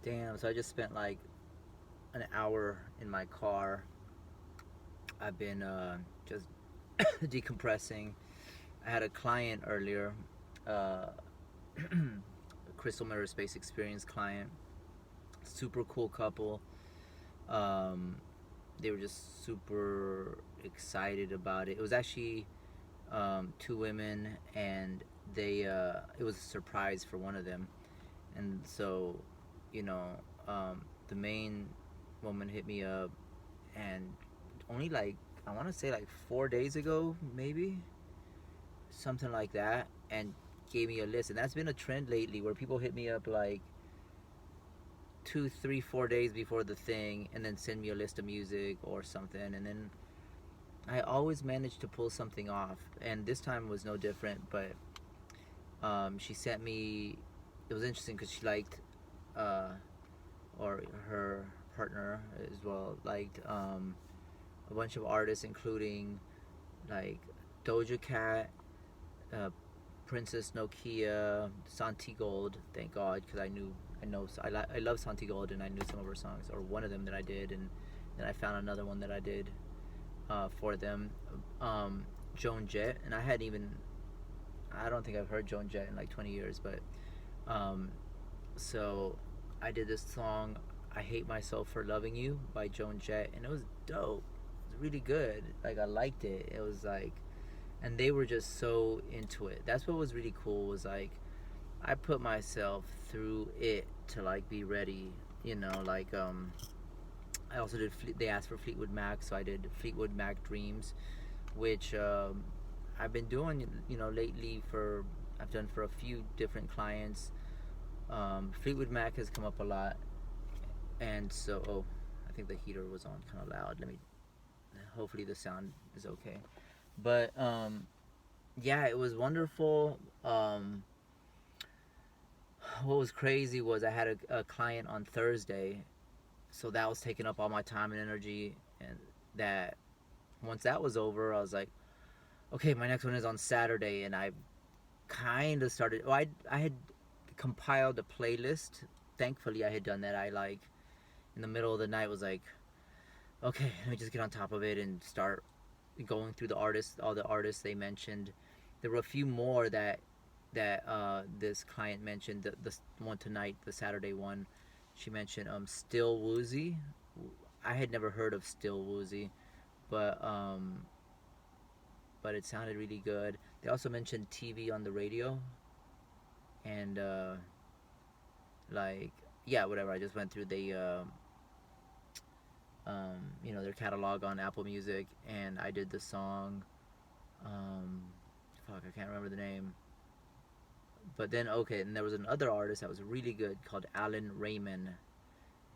Damn, so I just spent like an hour in my car. I've been just decompressing. I had a client earlier, uh, Crystal Mirror Space Experience client. Super cool couple. Um, they were just super excited about it. It was actually two women, and it was a surprise for one of them. And so, you know, the main woman hit me up, and only like I want to say like 4 days ago, maybe something like that, and gave me a list. And that's been a trend lately, where people hit me up like 2, 3, 4 days before the thing, and then send me a list of music or something, and then I always manage to pull something off. And this time was no different. But she sent me. It was interesting because she liked, uh, or her partner as well liked, a bunch of artists, including like Doja Cat, uh, Princess Nokia, Santi Gold. Thank God, because I love Santi Gold, and I knew some of her songs, or one of them that I did, and then I found another one that I did for them. Um, Joan Jett, and I don't think I've heard Joan Jett in like 20 years, but um, so I did this song, "I Hate Myself for Loving You" by Joan Jett, and it was dope. It was really good. Like, I liked it. It was like, and they were just so into it. That's what was really cool. Was like, I put myself through it to like be ready. Like I also did. They asked for Fleetwood Mac, so I did Fleetwood Mac Dreams, which I've been doing. Lately for I've done for a few different clients. Fleetwood Mac has come up a lot, and so I think the heater was on kind of loud. Let me. Hopefully the sound is okay. But yeah, it was wonderful. What was crazy was I had a client on Thursday, so that was taking up all my time and energy. And that once that was over, I was like, okay, my next one is on Saturday, and I kind of started. Oh, I had compiled a playlist. Thankfully, I had done that. I like in the middle of the night was like, okay, let me just get on top of it and start going through all the artists they mentioned. There were a few more that this client mentioned. The one tonight, the Saturday one, she mentioned Still Woozy. I had never heard of Still Woozy, but but it sounded really good. They also mentioned TV on the radio, and like, yeah, whatever. I just went through their catalog on Apple Music, and I did the song. Um, fuck, I can't remember the name. But then, okay, and there was another artist that was really good called Alan Raymond,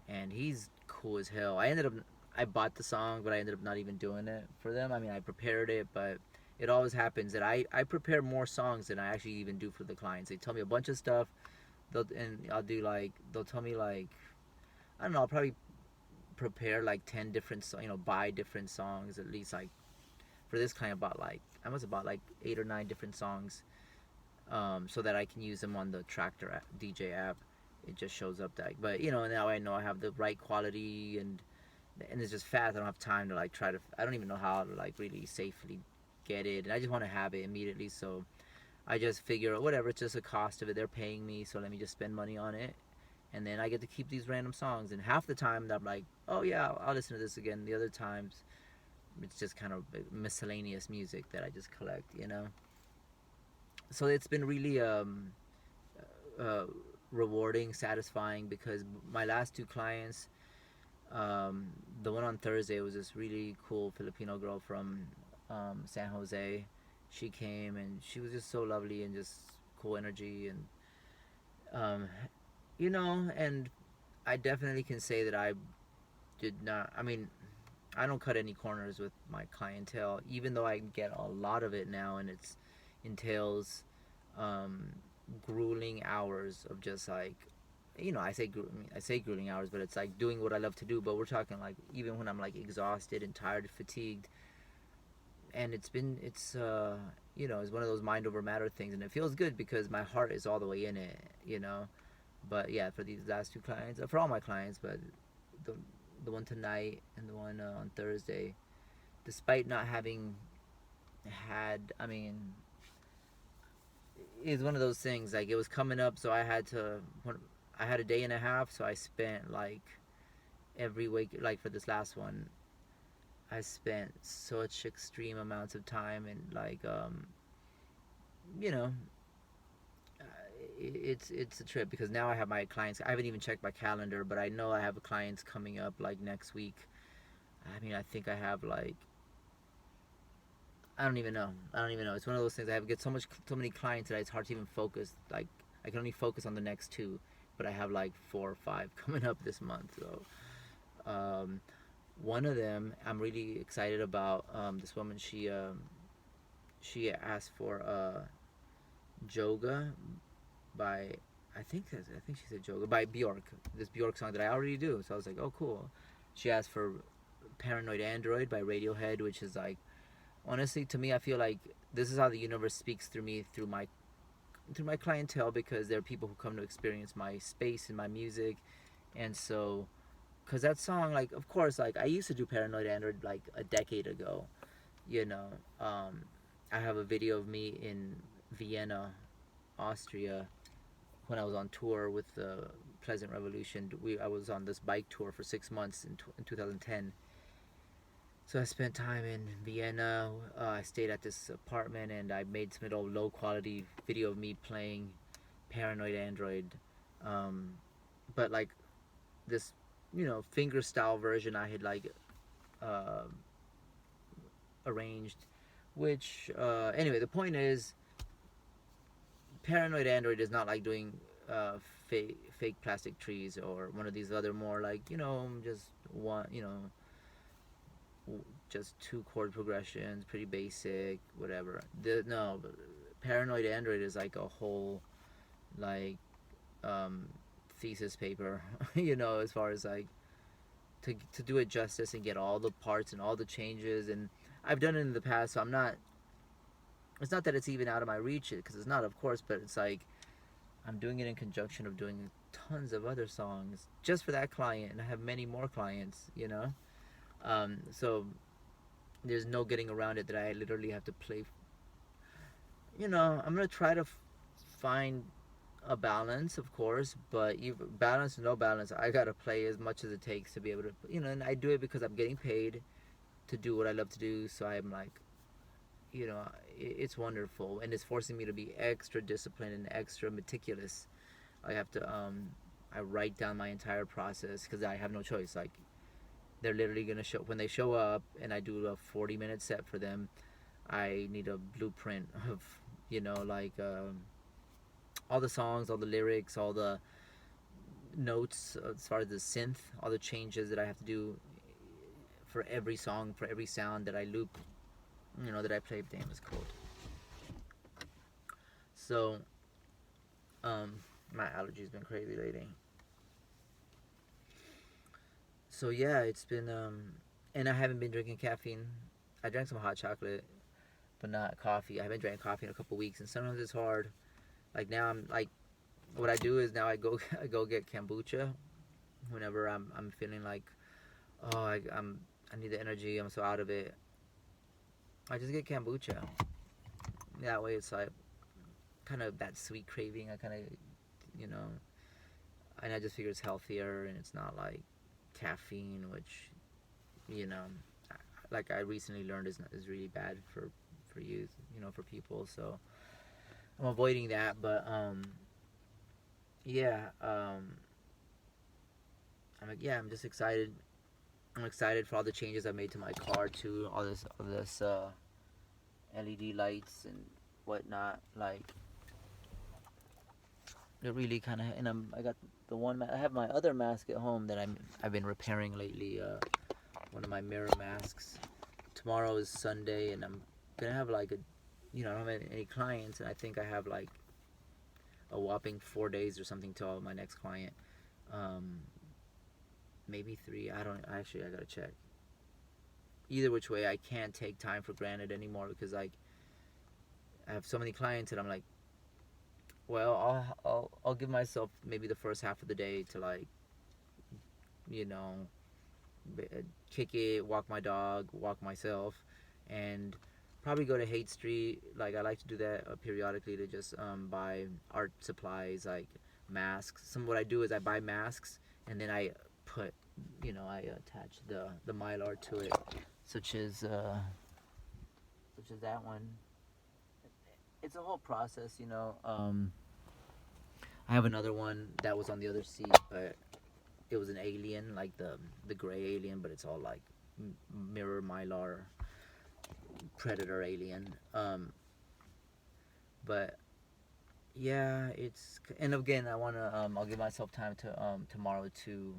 and he's cool as hell. I bought the song, but I ended up not even doing it for them. I mean, I prepared it, but it always happens that I prepare more songs than I actually even do for the clients. They tell me a bunch of stuff, they'll tell me like, I don't know, I'll probably prepare like 10 different buy different songs at least. Like for this client, I must have bought like 8 or 9 different songs, so that I can use them on the Tractor DJ app. It just shows up that, but now I know I have the right quality, and it's just fast. I don't have time to like try to. I don't even know how to like really safely get it, and I just want to have it immediately. So I just figure whatever. It's just a cost of it. They're paying me, so let me just spend money on it, and then I get to keep these random songs. And half the time I'm like, oh yeah, I'll listen to this again. The other times it's just kind of miscellaneous music that I just collect. So it's been really uh, rewarding, satisfying, because my last two clients, um, the one on Thursday was this really cool Filipino girl from San Jose. She came, and she was just so lovely and just cool energy, and um, and I definitely can say that I did not. I mean, I don't cut any corners with my clientele, even though I get a lot of it now, and it's entails um, grueling hours of just like, I say grueling hours, but it's like doing what I love to do. But we're talking like even when I'm like exhausted and tired, fatigued, and it's one of those mind over matter things, and it feels good because my heart is all the way in it. But yeah, for these last two clients, for all my clients, but the the one tonight and the one on Thursday, despite not having had, I mean, it's one of those things. Like, it was coming up, so I had a day and a half, so I spent like every week, like for this last one, I spent such extreme amounts of time and like you know, it's a trip because now I have my clients. I haven't even checked my calendar, but I know I have clients coming up like next week. I mean, I think I have like, I don't even know. I don't even know. It's one of those things. I have get so many clients that it's hard to even focus. Like, I can only focus on the next two, but I have like 4 or 5 coming up this month. So, one of them I'm really excited about. This woman, she asked for Joga by, I think she said Joga by Bjork. This Bjork song that I already do. So I was like, oh cool. She asked for Paranoid Android by Radiohead, which is like, honestly, to me, I feel like this is how the universe speaks through me, through my clientele, because there are people who come to experience my space and my music. And so, because that song, like, of course, like, I used to do Paranoid Android like a decade ago, you know. I have a video of me in Vienna, Austria, when I was on tour with the Pleasant Revolution. I was on this bike tour for 6 months in 2010. So I spent time in Vienna. I stayed at this apartment, and I made some little low quality video of me playing Paranoid Android. Um, but like this, finger style version I had like uh, arranged. Which anyway, the point is, Paranoid Android is not like doing fake plastic trees or one of these other more like just one just two chord progressions, pretty basic, whatever. No, Paranoid Android is like a whole like um, thesis paper, as far as like to do it justice and get all the parts and all the changes. And I've done it in the past, so I'm not. It's not that it's even out of my reach, because it's not, of course, but it's like I'm doing it in conjunction of doing tons of other songs just for that client, and I have many more clients. So there's no getting around it that I literally have to play. I'm gonna try to find a balance, of course, but even balance or no balance, I gotta play as much as it takes to be able to, and I do it because I'm getting paid to do what I love to do. So I'm like, it's wonderful, and it's forcing me to be extra disciplined and extra meticulous. I have to, I write down my entire process because I have no choice. Like, they're literally gonna show when they show up, and I do a 40-minute set for them. I need a blueprint of, like all the songs, all the lyrics, all the notes as far as the synth, all the changes that I have to do for every song, for every sound that I loop, that I play. Damn, it's cold. So, my allergies been crazy lately. So yeah, it's been and I haven't been drinking caffeine. I drank some hot chocolate, but not coffee. I haven't drank coffee in a couple weeks, and sometimes it's hard. Like now, I'm like, what I do is now I go I go get kombucha whenever I'm feeling like, oh, I need the energy. I'm so out of it. I just get kombucha. That way, it's like kind of that sweet craving. I kind of, you know, and I just figure it's healthier, and it's not like caffeine, which, you know, like I recently learned is really bad for youth, for people. So I'm avoiding that. But yeah, I'm just excited. I'm excited for all the changes I made to my car too. All this LED lights and whatnot. Like, it really kind of, and I got the one. I have my other mask at home that I've been repairing lately. One of my mirror masks. Tomorrow is Sunday, and I'm gonna have like I don't have any clients, and I think I have like a whopping 4 days or something till my next client. Maybe 3. I gotta check. Either which way, I can't take time for granted anymore, because like I have so many clients, and I'm like, Well, I'll give myself maybe the first half of the day to like, you know, kick it, walk my dog, walk myself, and probably go to Hate Street. Like I like to do that periodically to just buy art supplies like masks. Some what I do is I buy masks and then I put, I attach the mylar to it, such as uh, such as that one. It's a whole process, you know. I have another one that was on the other seat, but it was an alien, like the gray alien, but it's all like mirror mylar predator alien. But yeah, it's and again I wanna I'll give myself time to tomorrow to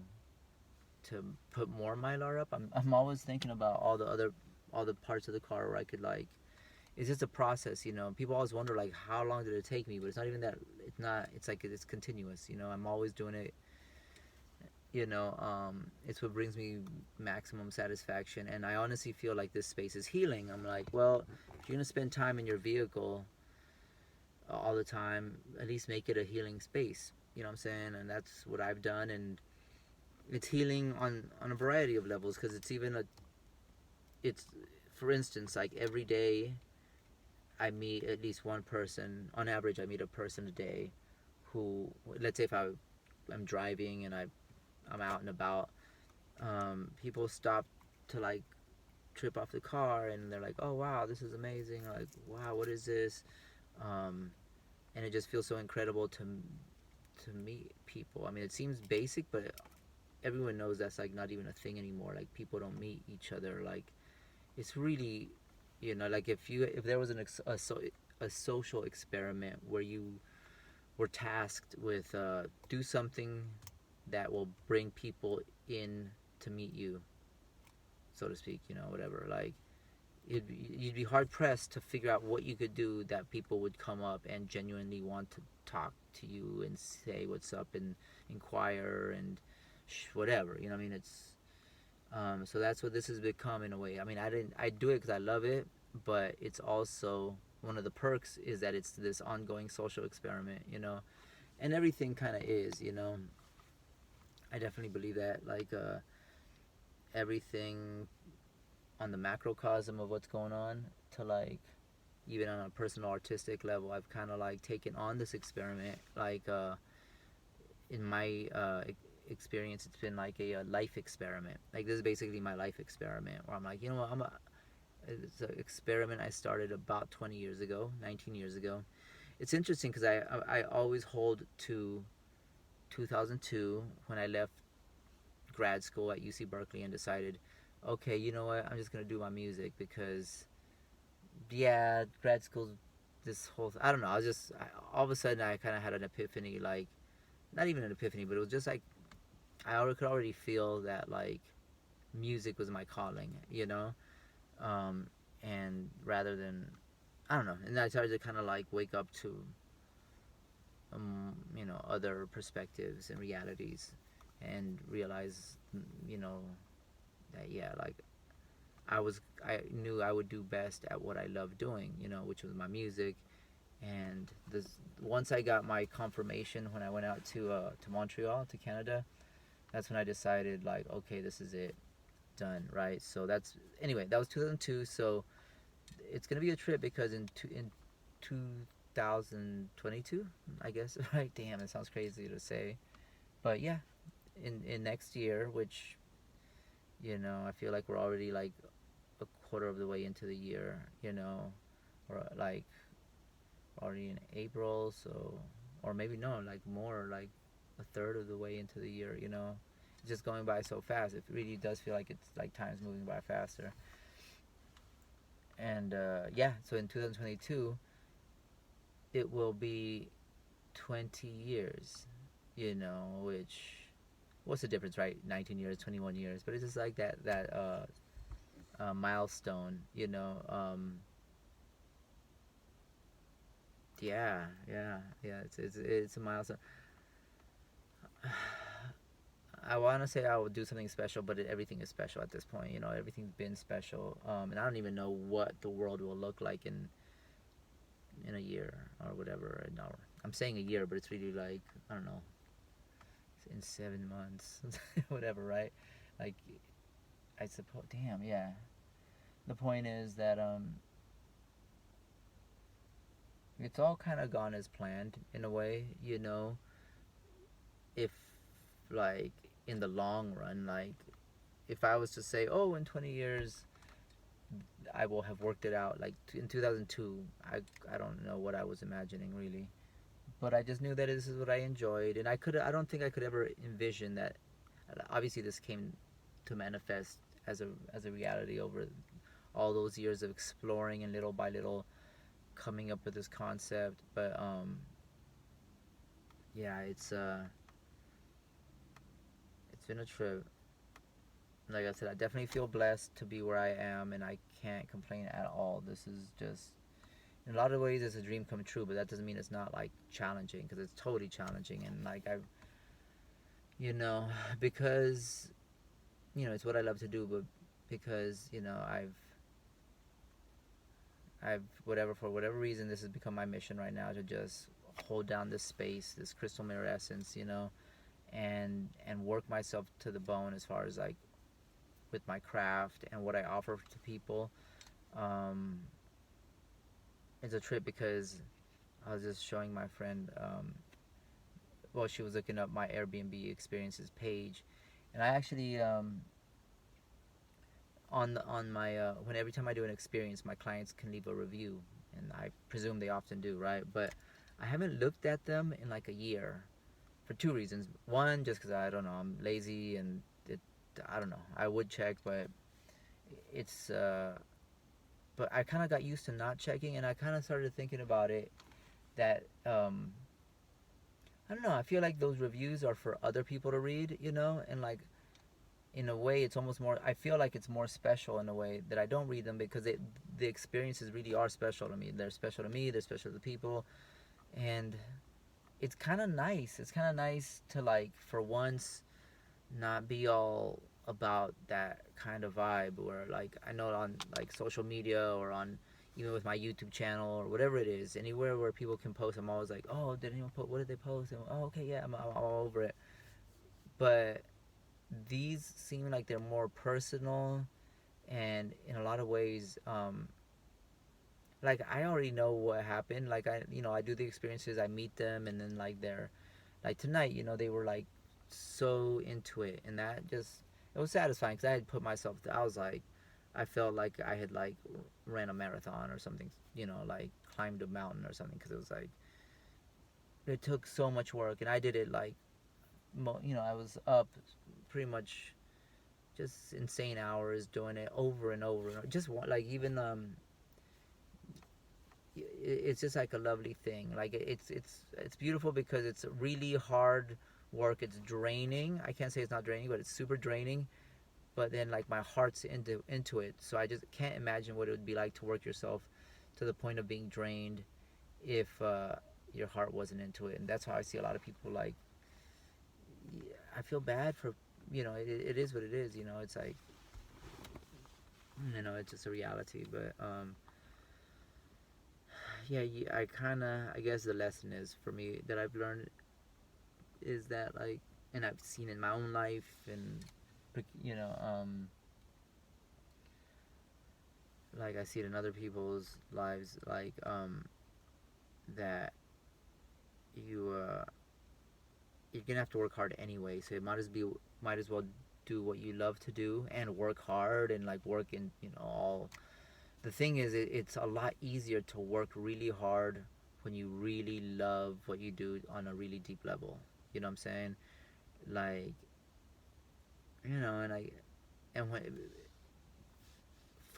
put more mylar up. I'm always thinking about all the parts of the car where I could like. It's just a process, you know. People always wonder like how long did it take me, but it's not even that. It's not. It's like it's continuous, you know. I'm always doing it. It's what brings me maximum satisfaction, and I honestly feel like this space is healing. I'm like, well, if you're gonna spend time in your vehicle all the time, at least make it a healing space. You know what I'm saying? And that's what I've done, and it's healing on a variety of levels because it's for instance like every day I meet at least one person. On average, I meet a person a day who, let's say, if I'm driving and I'm out and about, people stop to like trip off the car and they're like, "Oh wow, this is amazing!" Like, "Wow, what is this?" Um, and it just feels so incredible to meet people. I mean, it seems basic, but everyone knows that's like not even a thing anymore. Like people don't meet each other. Like it's really, like if there was a social experiment where you were tasked with do something that will bring people in to meet you, so to speak, whatever. Like you'd be hard pressed to figure out what you could do that people would come up and genuinely want to talk to you and say what's up and inquire and whatever. I mean, it's so that's what this has become in a way. I mean, I do it because I love it, but it's also one of the perks is that it's this ongoing social experiment, and everything kind of is. I definitely believe that, like, everything on the macrocosm of what's going on to like even on a personal artistic level, I've kind of like taken on this experiment. Like, in my experience, it's been like a life experiment. Like this is basically my life experiment, where I'm like, it's an experiment I started about 20 years ago, 19 years ago. It's interesting because I always hold to 2002 when I left grad school at UC Berkeley and decided, okay, you know what, I'm just gonna do my music because, yeah, grad school, this whole, I don't know, all of a sudden I kind of had an epiphany, like, not even an epiphany, but it was just like, could already feel that, like, music was my calling, and rather than, I don't know, and I started to kind of like wake up to, other perspectives and realities and realize, you know, that, yeah, like, I knew I would do best at what I love doing, which was my music. And once I got my confirmation when I went out to Montreal, to Canada, that's when I decided, like, okay, this is it, done, right? So anyway, that was 2002. So it's gonna be a trip because in 2022, I guess, right? Damn, it sounds crazy to say, but yeah, in next year, which, I feel like we're already like a quarter of the way into the year, or like already in April, so, or maybe no, like more, like a third of the way into the year, It's just going by so fast. It really does feel like it's like time's moving by faster. And yeah, so in 2022, it will be 20 years, which, what's the difference, right? 19 years, 21 years, but it's just like that milestone, yeah, yeah. It's a milestone. I want to say I would do something special, but everything is special at this point. Everything's been special, and I don't even know what the world will look like in a year or whatever. No, I'm saying a year, but it's really like, I don't know, in 7 months, whatever, right? Like, I suppose, damn, yeah. The point is that it's all kind of gone as planned in a way, you know. If like in the long run, like if I was to say, oh, in 20 years I will have worked it out. Like in 2002, I don't know what I was imagining really, but I just knew that this is what I enjoyed, and I don't think I could ever envision that. Obviously, this came to manifest as a reality over all those years of exploring and little by little coming up with this concept. But yeah, it's been a trip. Like I said, I definitely feel blessed to be where I am, and I can't complain at all. This is just, in a lot of ways, it's a dream come true, but that doesn't mean it's not like challenging, because it's totally challenging. And like you know, because it's what I love to do, but because I've whatever for whatever reason, this has become my mission right now to just hold down this space, this crystal mirror essence, and work myself to the bone as far as like with my craft and what I offer to people. Um, it's a trip because I was just showing my friend. Well, she was looking up my Airbnb experiences page, and I actually on my when every time I do an experience, my clients can leave a review, and I presume they often do, right? But I haven't looked at them in like a year for two reasons. One, just because I don't know, I'm lazy, and I don't know. I would check, but it's but I kind of got used to not checking, and I kind of started thinking about it that I don't know. I feel like those reviews are for other people to read, and like in a way, it's almost more. I feel like it's more special in a way that I don't read them because the experiences really are special to me. They're special to me. They're special to the people, and it's kind of nice. It's kind of nice to like for once not be all about that kind of vibe where like I know on like social media or on even with my YouTube channel or whatever it is, anywhere where people can post, I'm always like, oh, did anyone post? What did they post? And, oh, okay, yeah, I'm all over it. But these seem like they're more personal, and in a lot of ways, like I already know what happened. Like I do the experiences, I meet them, and then like they're like tonight, they were like so into it, and that just it was satisfying because I had put myself. I was like, I felt like I had like ran a marathon or something, like climbed a mountain or something, because it was like it took so much work, and I did it like, I was up pretty much just insane hours doing it over and over and over. Just like even it's just like a lovely thing. Like it's beautiful because it's really hard work. It's draining. I can't say it's not draining, but it's super draining. But then like my heart's into it, so I just can't imagine what it would be like to work yourself to the point of being drained if your heart wasn't into it. And that's how I see a lot of people like. I feel bad for it is what it is. It's like it's just a reality. But yeah, I kind of, I guess the lesson is for me that I've learned is that like, and I've seen in my own life, and you know like I see it in other people's lives, like that you you're gonna have to work hard anyway, so it might as well do what you love to do and work hard and like work in all. The thing is, it's a lot easier to work really hard when you really love what you do on a really deep level. You know what I'm saying? Like, and when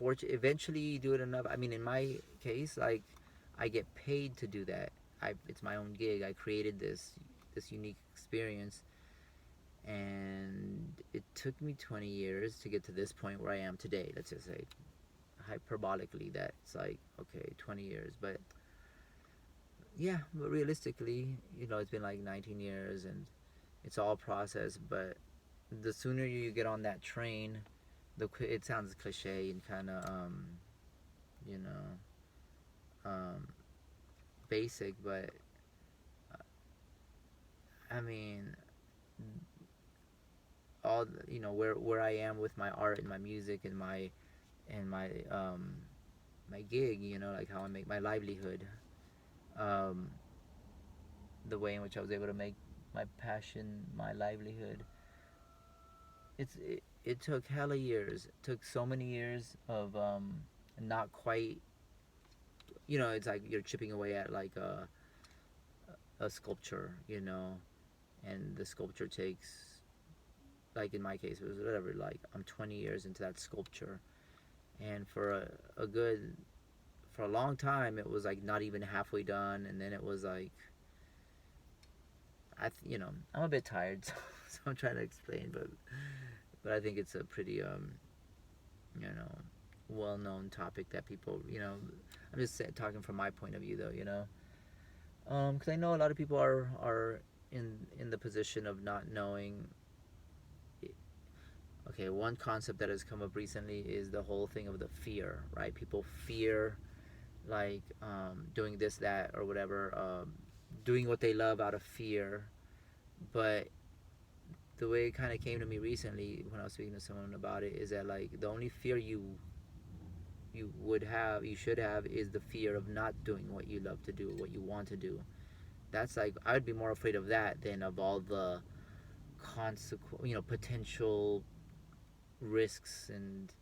eventually you do it enough. I mean, in my case, like, I get paid to do that. It's my own gig. I created this unique experience, and it took me 20 years to get to this point where I am today. Let's just say hyperbolically that it's like, okay, 20 years, but yeah, but realistically, it's been like 19 years, and it's all process. But the sooner you get on that train, it sounds cliche and kind of you know basic, but I mean, where I am with my art and my music and my gig, like how I make my livelihood, um, the way in which I was able to make my passion my livelihood. It took hella years. It took so many years of not quite. It's like you're chipping away at like a sculpture, and the sculpture takes, like in my case, it was whatever. Like I'm 20 years into that sculpture, and a good for a long time it was like not even halfway done, and then it was like I'm a bit tired, so I'm trying to explain, but I think it's a pretty you know well known topic that people I'm just talking from my point of view though, because I know a lot of people are in the position of not knowing. Okay, one concept that has come up recently is the whole thing of the fear, right? People fear like doing this, that, or whatever, doing what they love out of fear. But the way it kind of came to me recently when I was speaking to someone about it is that like the only fear you should have is the fear of not doing what you love to do, what you want to do. That's like I would be more afraid of that than of all the potential risks, and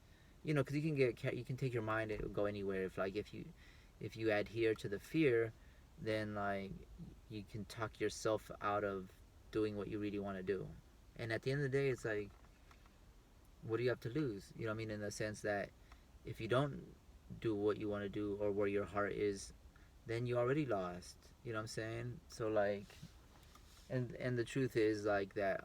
because you can take your mind and go anywhere if you adhere to the fear, then like you can talk yourself out of doing what you really want to do. And at the end of the day, it's like, what do you have to lose? You know what I mean? In the sense that if you don't do what you want to do or where your heart is, then you already lost. You know what I'm saying? So like, and the truth is like that.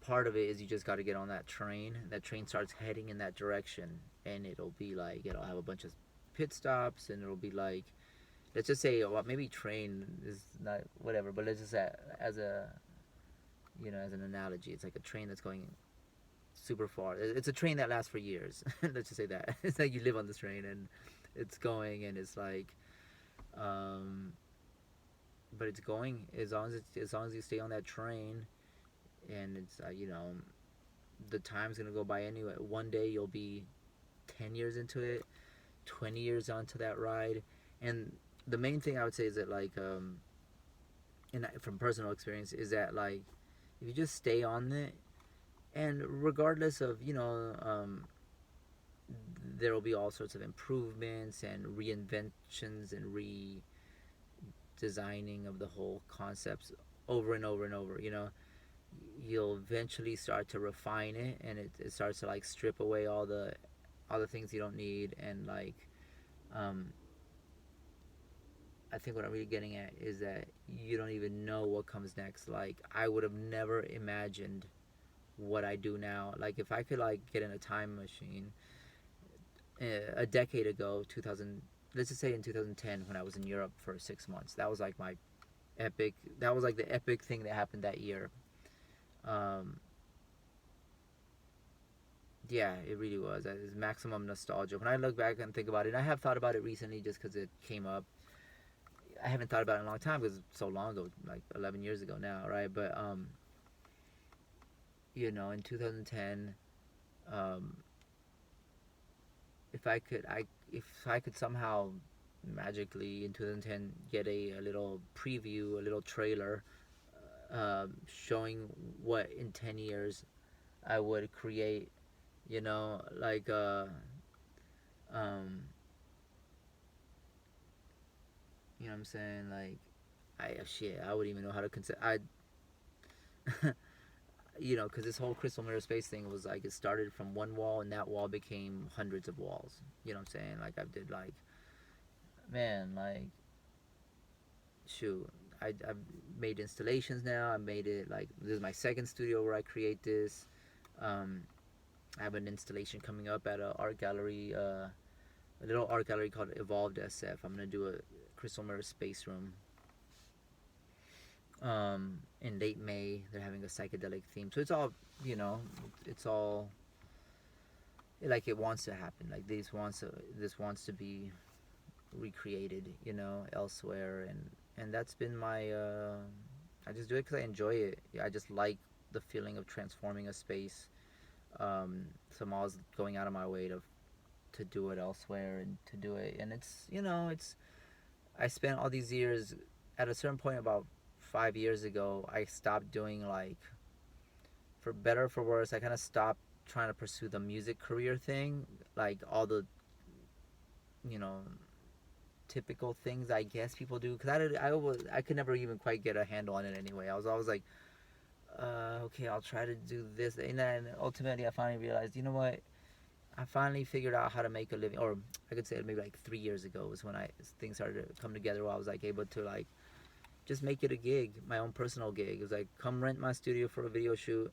Part of it is you just got to get on that train. That train starts heading in that direction, and it'll be like it'll have a bunch of pit stops, and it'll be like, let's just say, well, maybe train is not whatever, but let's just say as a as an analogy, it's like a train that's going super far. It's a train that lasts for years. Let's just say that it's like you live on this train and it's going, and it's like, um, but it's going as long as you stay on that train, and it's the time's gonna go by anyway. One day you'll be 10 years into it, 20 years onto that ride, and the main thing I would say is that like and from personal experience is that like if you just stay on it, and regardless of there will be all sorts of improvements and reinventions and redesigning of the whole concepts over and over and over. You'll eventually start to refine it, and it starts to like strip away all the things you don't need, and like um, I think what I'm really getting at is that you don't even know what comes next. Like I would have never imagined what I do now. Like if I could like get in a time machine a decade ago, 2000, let's just say in 2010 when I was in Europe for 6 months, that was like my epic. That was like the epic thing that happened that year. Um, yeah, it really was. It's maximum nostalgia. When I look back and think about it, and I have thought about it recently just because it came up. I haven't thought about it in a long time because it's so long ago, like 11 years ago now, right? But in 2010, um, if I could somehow magically in 2010 get a little preview, a little trailer, showing what in 10 years I would create, like um, you know what I'm saying, like I wouldn't even know how to consider I because this whole crystal mirror space thing was like it started from one wall, and that wall became hundreds of walls. You know what I'm saying? Like I did like, man, like shoot, I've made installations now. I made it like this is my second studio where I create this. Um, I have an installation coming up at a little art gallery called Evolved SF. I'm gonna do a crystal mirror space room. In late May, they're having a psychedelic theme, so it's all it's all like it wants to happen. Like this wants to be recreated, elsewhere, and and that's been my. I just do it because I enjoy it. Yeah, I just like the feeling of transforming a space. So I'm always going out of my way to do it elsewhere and to do it, and it's. I spent all these years. At a certain point, about 5 years ago, I stopped doing like, for better or for worse, I kind of stopped trying to pursue the music career thing, like all the, you know, typical things I guess people do. Because I could never even quite get a handle on it anyway. I was always like, okay, I'll try to do this, and then ultimately I finally realized, you know what? I finally figured out how to make a living, or I could say maybe like 3 years ago was when things started to come together. Where I was like able to like just make it a gig, my own personal gig. It was like, come rent my studio for a video shoot,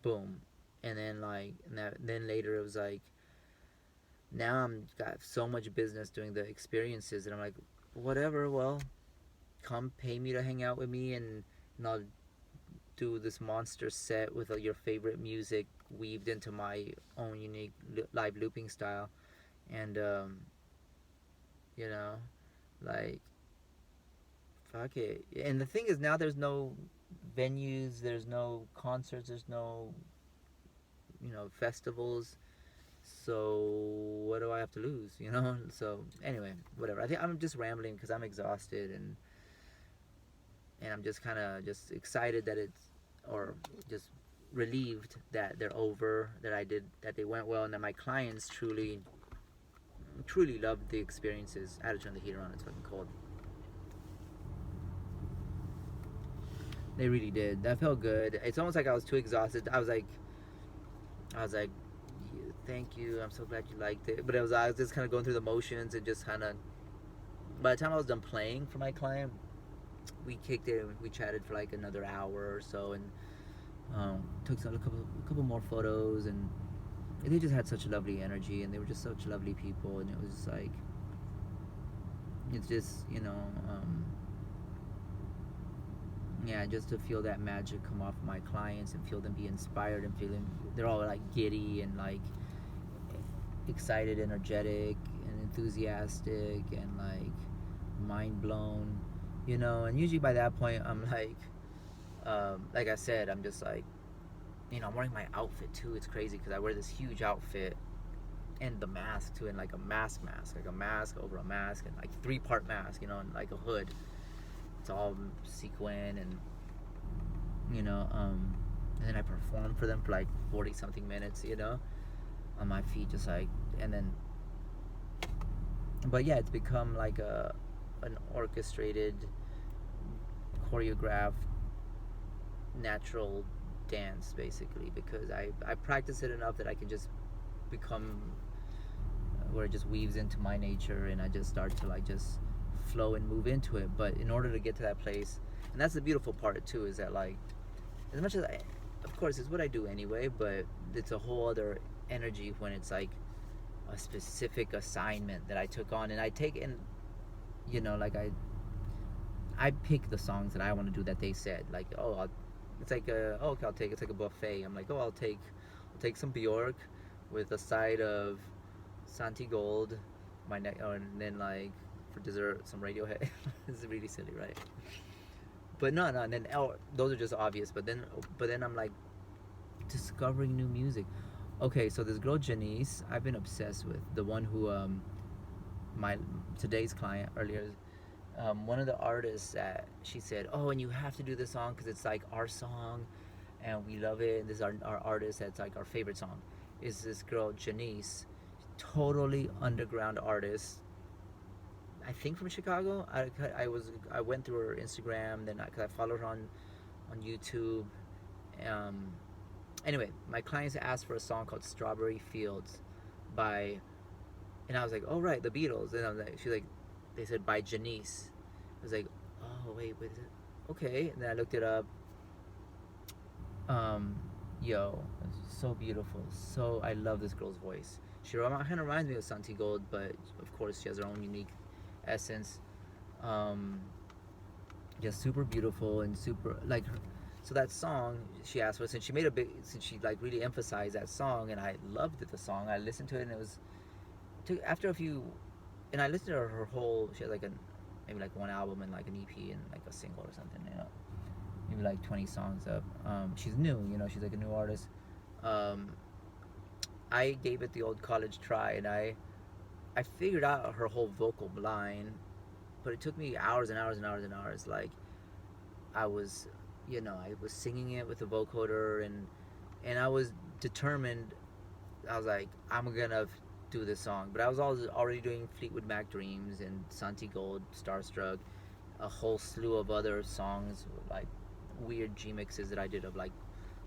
boom, and then like, then later it was like, now I'm got so much business doing the experiences, and I'm like, whatever, well, come pay me to hang out with me, and I'll do this monster set with your favorite music weaved into my own unique live looping style, and you know, like, fuck it. And the thing is, now there's no venues, there's no concerts, there's no, festivals. So what do I have to lose? So anyway, whatever. I think I'm just rambling because I'm exhausted, and I'm just kind of just excited that it's, or just relieved that they're over, that they went well, and that my clients truly loved the experiences. I had to turn the heater on. It's fucking cold. They really did. That felt good. It's almost like I was too exhausted. I was like, thank you. I'm so glad you liked it. But I was just kind of going through the motions, and just kind of. By the time I was done playing for my client, we kicked it. And we chatted for like another hour or so, and took a couple more photos, and they just had such lovely energy, and they were just such lovely people, and it was like, it's just, yeah, just to feel that magic come off my clients and feel them be inspired and feeling they're all like giddy and like excited, energetic, and enthusiastic, and like mind blown, and usually by that point I'm like I said, I'm just like, I'm wearing my outfit too. It's crazy because I wear this huge outfit and the mask too, and like like a mask over a mask, and like 3-part mask, and like a hood. It's all sequin, and and then I perform for them for like 40 something minutes, on my feet, just like, and then, but yeah, it's become like an orchestrated, choreographed, natural dance basically, because I practice it enough that I can just become, where it just weaves into my nature, and I just start to like just flow and move into it. But in order to get to that place, and that's the beautiful part too, is that like, as much as of course it's what I do anyway, but it's a whole other energy when it's like a specific assignment that I took on, and I take in, like I pick the songs that I want to do, that they said like, it's like okay, it's like a buffet. I'm like, I'll take some Bjork with a side of Santi Gold, and then like for dessert some Radiohead. This is really silly, right? But no, and then those are just obvious. But then I'm like discovering new music. Okay, so this girl Janice, I've been obsessed with, the one who my today's client earlier. One of the artists that she said, oh, and you have to do this song because it's like our song, and we love it. And this is our artist that's like our favorite song. Is this girl Janice, totally underground artist. I think from Chicago. I went through her Instagram, then cause I followed her on YouTube. Um, anyway, my clients asked for a song called "Strawberry Fields" by, and I was like, oh right, the Beatles. And I was like, they said by Janice. I was like, oh wait, okay. And then I looked it up. Um, yo, it's so beautiful. So I love this girl's voice. She kind of reminds me of Santi Gold, but of course she has her own unique essence. Um, just super beautiful and super like. So that song she asked for, since she like really emphasized that song, and I loved the song. I listened to it, and it was after a few, and I listened to her whole. She had like maybe like one album and like an EP and like a single or something, maybe like 20 songs up. She's new, she's like a new artist. um, I gave it the old college try, and I figured out her whole vocal line, but it took me hours and hours and hours and hours. Like I was, I was singing it with a vocoder, and I was determined. I was like, I'm gonna do this song. But I was already doing Fleetwood Mac Dreams and Santi Gold, Starstruck, a whole slew of other songs, like weird G mixes that I did of like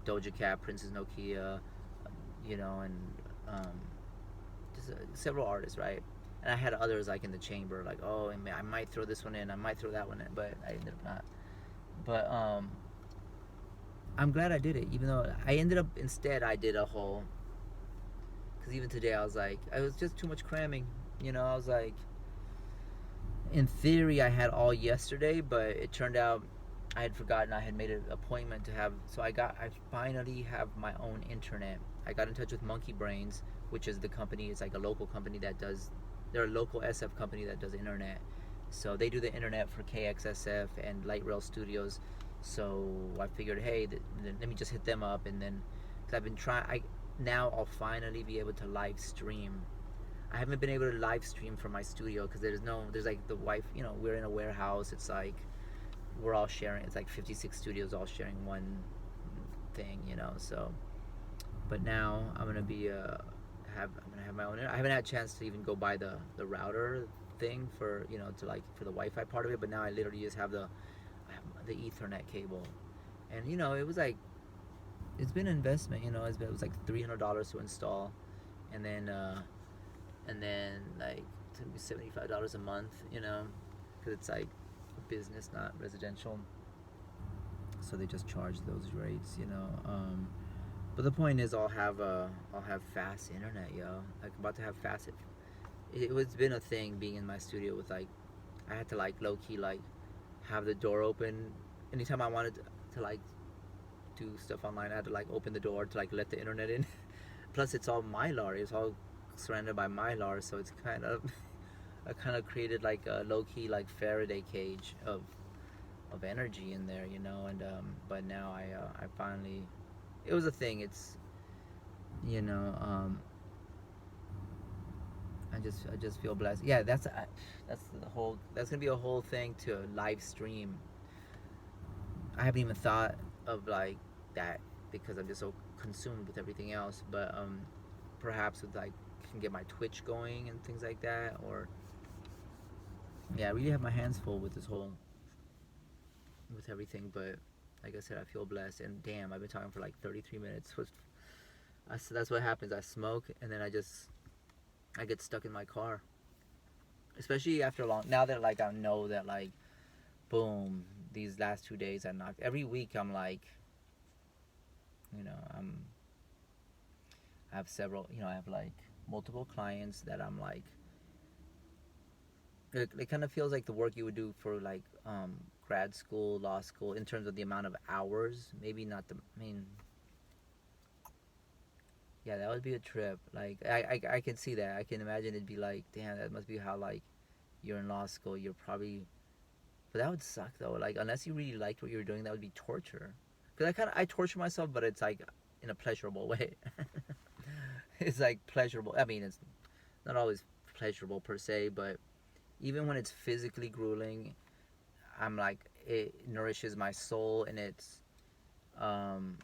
Doja Cat, Princess Nokia, and um, just several artists, right? And I had others like in the chamber, like, oh, and I might throw this one in, I might throw that one in, but I ended up not. But I'm glad I did it, even though I ended up instead I did a whole. Because even today I was like, I was just too much cramming. I was like, in theory I had all yesterday, but it turned out I had forgotten I had made an appointment to have. So I finally have my own internet. I got in touch with Monkey Brains, which is the company. It's like a local company that does. They're a local SF company that does internet. So they do the internet for KXSF and Light Rail Studios. So I figured, hey, let me just hit them up, and then because I've been trying. Now I'll finally be able to live stream. I haven't been able to live stream from my studio because there's like the wife. We're in a warehouse. It's like we're all sharing. It's like 56 studios all sharing one thing. So, but now I'm gonna I'm gonna have my own. I haven't had a chance to even go buy the router thing for to like for the Wi-Fi part of it. But now I literally just have the Ethernet cable, and it was like it's been an investment. It was like $300 to install, and then like to be $75 a month. Because it's like a business, not residential. So they just charge those rates. But the point is, I'll have fast internet, yo. Like I'm about to have fast. It's been a thing being in my studio with like, I had to like low key like have the door open anytime I wanted to like do stuff online. I had to like open the door to like let the internet in. Plus, it's all Mylar. It's all surrounded by Mylar, so it's kind of I kind of created like a low key like Faraday cage of energy in there, And but now I finally, it was a thing. It's you know I just feel blessed. Yeah, that's gonna be a whole thing to live stream. I haven't even thought of like that because I'm just so consumed with everything else. But perhaps with like can get my Twitch going and things like that, or yeah, I really have my hands full with with everything. But like I said, I feel blessed. And damn, I've been talking for like 33 minutes. That's what happens. I smoke and then I get stuck in my car, especially after a long. Now that like I know that like boom, these last 2 days I knocked. Every week I'm like, you know, I'm I have several. I have like multiple clients that I'm like. It kind of feels like the work you would do for like grad school, law school, in terms of the amount of hours. Maybe not the. I mean, yeah, that would be a trip. Like I can see that. I can imagine it'd be like, damn, that must be how like you're in law school. You're probably, but that would suck though. Like unless you really liked what you were doing, that would be torture. Cause I torture myself, but it's like in a pleasurable way. It's like pleasurable. I mean, it's not always pleasurable per se, but even when it's physically grueling, I'm like it nourishes my soul, and um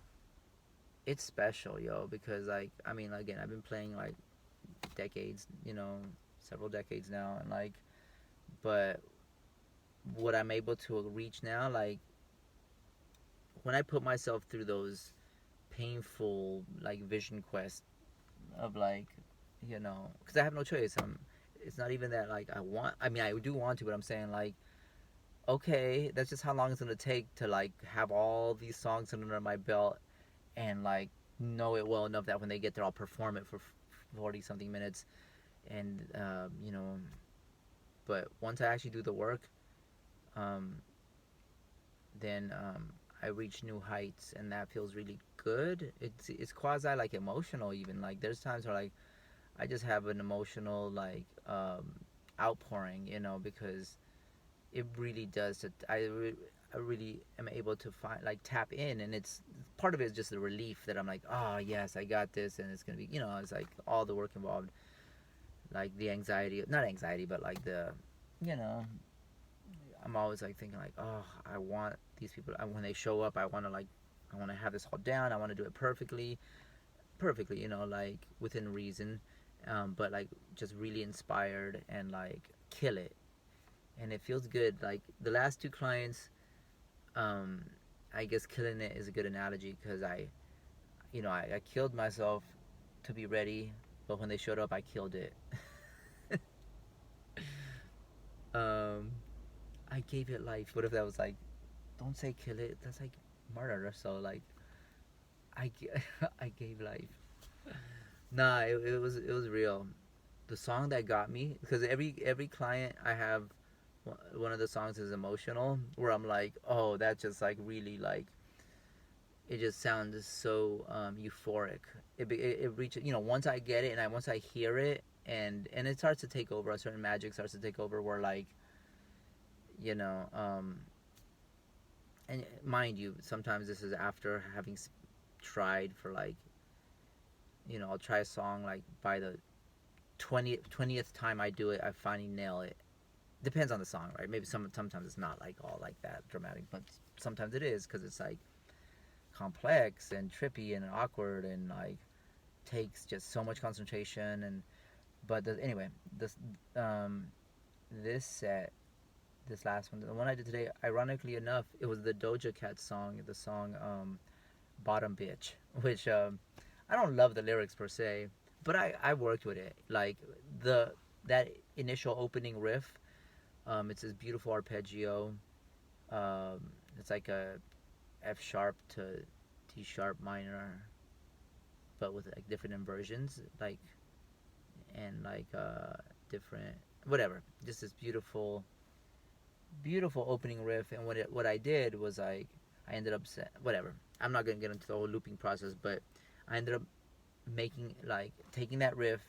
it's special, yo, because like I mean, again, I've been playing like decades, several decades now, and like, but what I'm able to reach now, like when I put myself through those painful like vision quests of like, because I have no choice. It's not even that like I want. I mean, I do want to, but I'm saying like, okay, that's just how long it's gonna take to like have all these songs under my belt and like know it well enough that when they get there, I'll perform it for 40 something minutes, and But once I actually do the work, um, then I reach new heights, and that feels really good. It's quasi like emotional even. Like there's times where like I just have an emotional like outpouring, because it really does. I really am able to find, like, tap in, and it's part of it is just the relief that I'm like, oh yes, I got this, and it's gonna be, it's like all the work involved, like the anxiety, not anxiety, but like the, you know, I'm always like thinking like, oh, I want these people. When they show up, I want to have this all down. I want to do it perfectly, perfectly. Like within reason, but like just really inspired and like kill it. And it feels good. Like the last two clients, um, I guess killing it is a good analogy because I killed myself to be ready, but when they showed up, I killed it. um, I gave it life. What if that was like, don't say kill it? That's like murder. So like, I, I gave life. Nah, it was real. The song that got me, because every client I have, one of the songs is emotional, where I'm like, oh, that just like really like, it just sounds so euphoric. It reaches, once I get it and once I hear it, and it starts to take over. A certain magic starts to take over where like, you know um and mind you, sometimes this is after having tried for like, I'll try a song like by the 20th time I do it, I finally nail it. Depends on the song, right? Maybe sometimes it's not like all like that dramatic, but sometimes it is because it's like complex and trippy and awkward and like takes just so much concentration. And but anyway, um this set, this last one, the one I did today, ironically enough, it was the Doja Cat song, the song Bottom Bitch, which I don't love the lyrics per se, but I worked with it. Like the that initial opening riff, it's this beautiful arpeggio. Um, it's like a F sharp to D sharp minor, but with like different inversions, like, and like different whatever. Just this beautiful, beautiful opening riff. And what I did was like, I ended up whatever. I'm not gonna get into the whole looping process, but I ended up making, like, taking that riff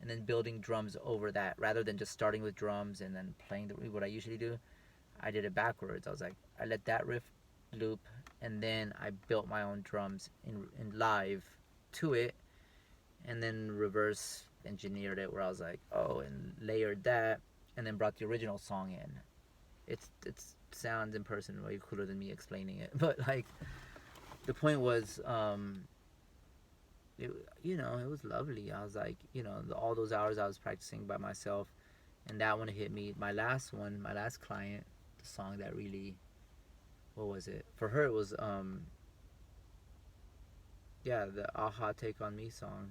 and then building drums over that, rather than just starting with drums and then playing what I usually do. I did it backwards. I was like, I let that riff loop, and then I built my own drums in live to it, and then reverse engineered it where I was like, oh, and layered that, and then brought the original song in. It's sounds in person way cooler than me explaining it, but like the point was, it, it was lovely. I was like, all those hours I was practicing by myself, and that one hit me. My last one, my last client, the song that really, what was it? For her, it was yeah, the Aha Take on Me song.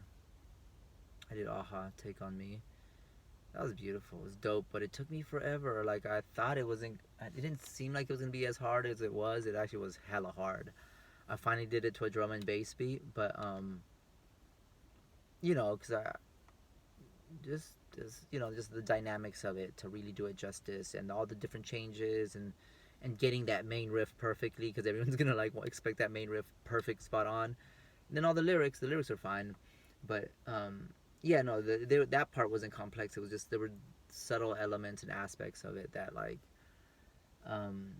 I did Aha Take on Me. That was beautiful. It was dope, but it took me forever. Like I thought it wasn't. It didn't seem like it was gonna be as hard as it was. It actually was hella hard. I finally did it to a drum and bass beat, but because I just the dynamics of it to really do it justice, and all the different changes, and getting that main riff perfectly, because everyone's gonna like expect that main riff perfect, spot on. And then all the lyrics are fine, but yeah, no, that part wasn't complex. It was just there were subtle elements and aspects of it that like, um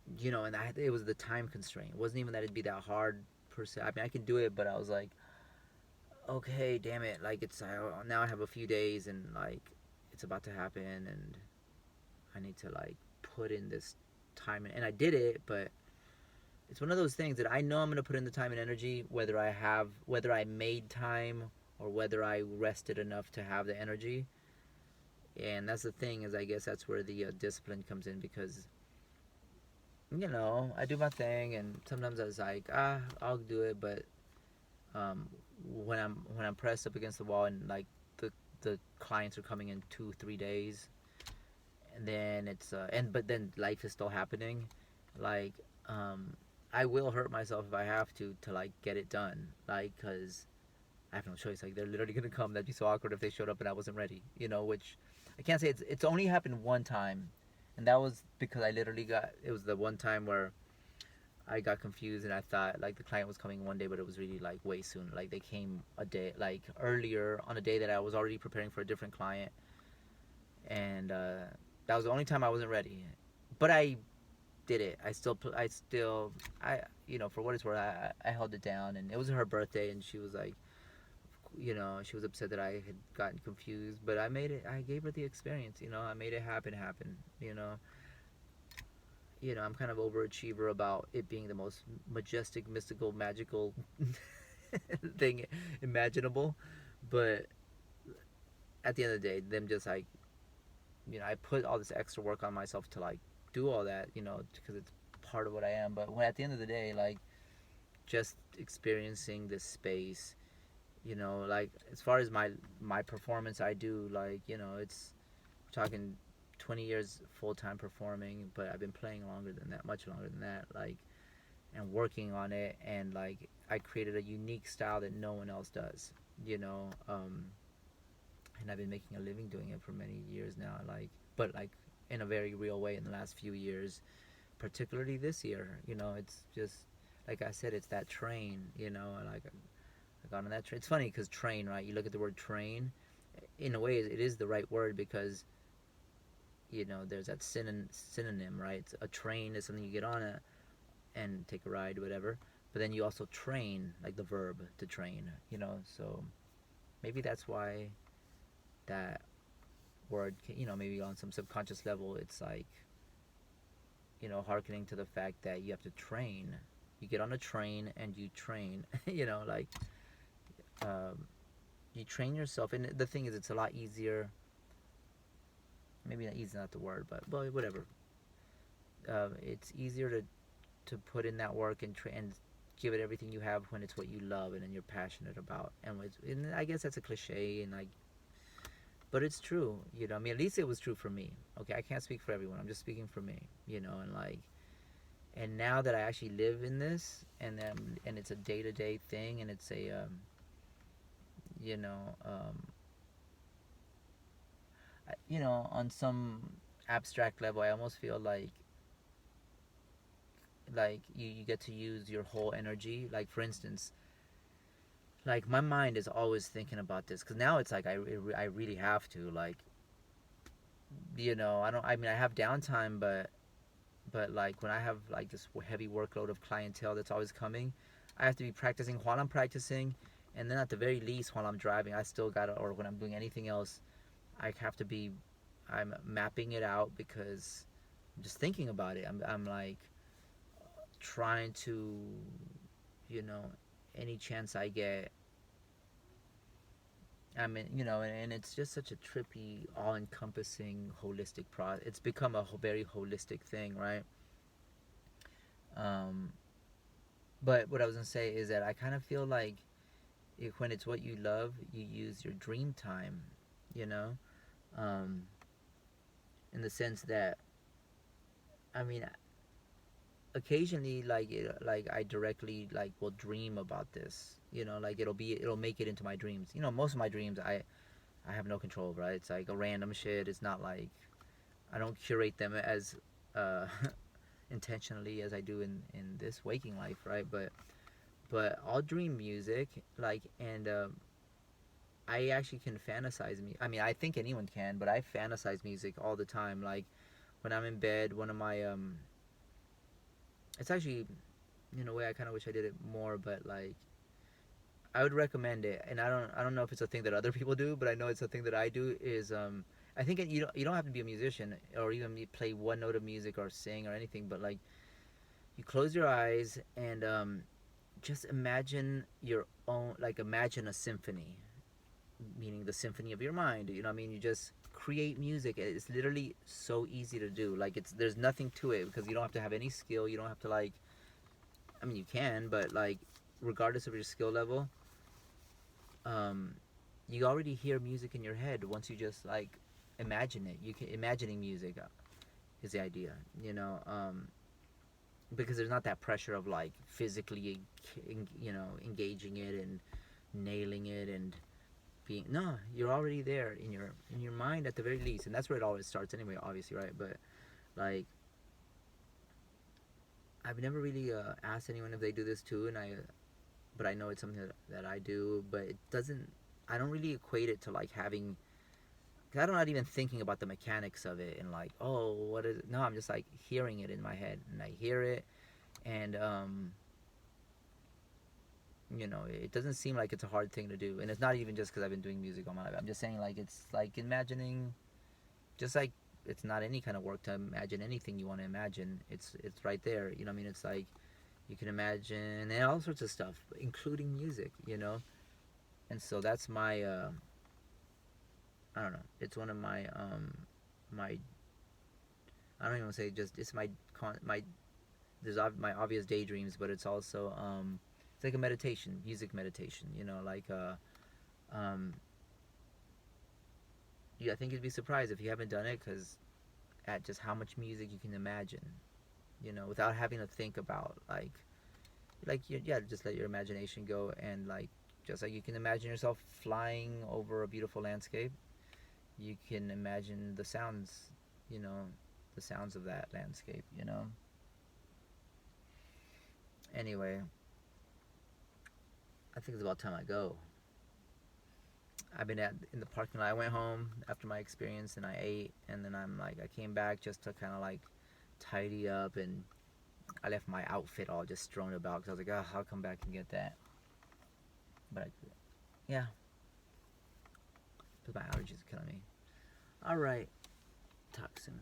and it was the time constraint. It wasn't even that it'd be that hard per se. I mean, I can do it, but I was like, okay, damn it, like now I have a few days, and like it's about to happen, and I need to like put in this time, and I did it. But it's one of those things that I know I'm gonna put in the time and energy, whether I made time or whether I rested enough to have the energy. And that's the thing, is I guess that's where the discipline comes in, because I do my thing, and sometimes I was like, I'll do it, but um, when I'm pressed up against the wall, and like the clients are coming in 2-3 days, and then it's but then life is still happening, like, I will hurt myself if I have to like get it done, like, because I have no choice. Like, they're literally gonna come. That'd be so awkward if they showed up and I wasn't ready, which I can't say. It's only happened one time, and that was because it was the one time where I got confused, and I thought like the client was coming one day, but it was really like way soon. Like, they came a day like earlier, on a day that I was already preparing for a different client, and That was the only time I wasn't ready, but I did it. I for what it's worth, I held it down, and it was her birthday, and she was like, she was upset that I had gotten confused, but I made it. I gave her the experience. I made it happen. I'm kind of overachiever about it being the most majestic, mystical, magical thing imaginable, but at the end of the day, them just like, I put all this extra work on myself to like do all that, because it's part of what I am. But when at the end of the day, like, just experiencing this space, like as far as my performance, I do like, it's we're talking 20 years full time performing, but I've been playing longer than that, much longer than that, like, and working on it, and like I created a unique style that no one else does, and I've been making a living doing it for many years now, like, but like in a very real way in the last few years, particularly this year. It's just like I said, it's that train, like I got on that train. It's funny because train, right? You look at the word train, in a way, it is the right word because there's that synonym, right? A train is something you get on and take a ride, whatever. But then you also train, like the verb to train, So maybe that's why that word, maybe on some subconscious level, it's like, hearkening to the fact that you have to train. You get on a train and you train, like, um, you train yourself. And the thing is, it's a lot easier. Maybe not easy, not the word, but well, whatever. It's easier to put in that work and give it everything you have when it's what you love and you're passionate about. And I guess that's a cliche, and like, but it's true. I mean, at least it was true for me. Okay, I can't speak for everyone. I'm just speaking for me. And like, and now that I actually live in this, and it's a day to day thing, and it's a you know on some abstract level, I almost feel like you get to use your whole energy. Like, for instance, like my mind is always thinking about this, because now it's like I really have to, like, I mean, I have downtime, but like when I have like this heavy workload of clientele that's always coming, I have to be practicing while I'm practicing, and then at the very least while I'm driving, I still gotta, or when I'm doing anything else, I have to be, I'm mapping it out, because I'm just thinking about it. I'm like trying to, you know, any chance I get. I mean, and it's just such a trippy, all-encompassing, holistic process. It's become a very holistic thing, right? Um, but what I was gonna say is that I kind of feel like when it's what you love, you use your dream time, you know, um, in the sense that, I mean, occasionally, like I directly like will dream about this, like it'll make it into my dreams. Most of my dreams I have no control over, right? It's like a random shit. It's not like I don't curate them as uh, intentionally as I do in this waking life, right? But I'll dream music, like, and I actually can fantasize me. I mean, I think anyone can, but I fantasize music all the time. Like when I'm in bed, one of my it's actually, in a way, I kind of wish I did it more, but like I would recommend it. And I don't know if it's a thing that other people do, but I know it's a thing that I do. Is I think you don't have to be a musician or even play one note of music or sing or anything, but like you close your eyes and just imagine your own, like imagine a symphony, meaning the symphony of your mind. You know what I mean? You just create music. It's literally so easy to do. Like there's nothing to it, because you don't have to have any skill. You don't have to, like, I mean, you can, but like regardless of your skill level, um, you already hear music in your head once you just like imagine it. You can imagining music is the idea, because there's not that pressure of like physically, engaging it and nailing it and being, no, you're already there in your mind at the very least, and that's where it always starts anyway, obviously, right? But like I've never really asked anyone if they do this too, but I know it's something that I do, but it doesn't, I don't really equate it to like having 'cause I'm not even thinking about the mechanics of it and like, oh, what is it? No, I'm just like hearing it in my head, and I hear it, and it doesn't seem like it's a hard thing to do, and it's not even just because I've been doing music all my life. I'm just saying like it's like imagining, just like it's not any kind of work to imagine anything you want to imagine. It's right there. You know what I mean? It's like you can imagine and all sorts of stuff, including music. And so that's my I don't know. It's one of my my I don't even want to say just it's my there's my obvious daydreams, but it's also it's like a meditation, music meditation. Like um yeah, I think you'd be surprised if you haven't done it, because at just how much music you can imagine, without having to think about yeah, just let your imagination go, and like just like you can imagine yourself flying over a beautiful landscape, you can imagine you know, the sounds of that landscape. Anyway, I think it's about time I go. I've been in the parking lot. I went home after my experience and I ate, and then I came back just to kind of like tidy up, and I left my outfit all just strewn about because I was like, oh, I'll come back and get that. But yeah, because my allergies are killing me. All right, talk soon.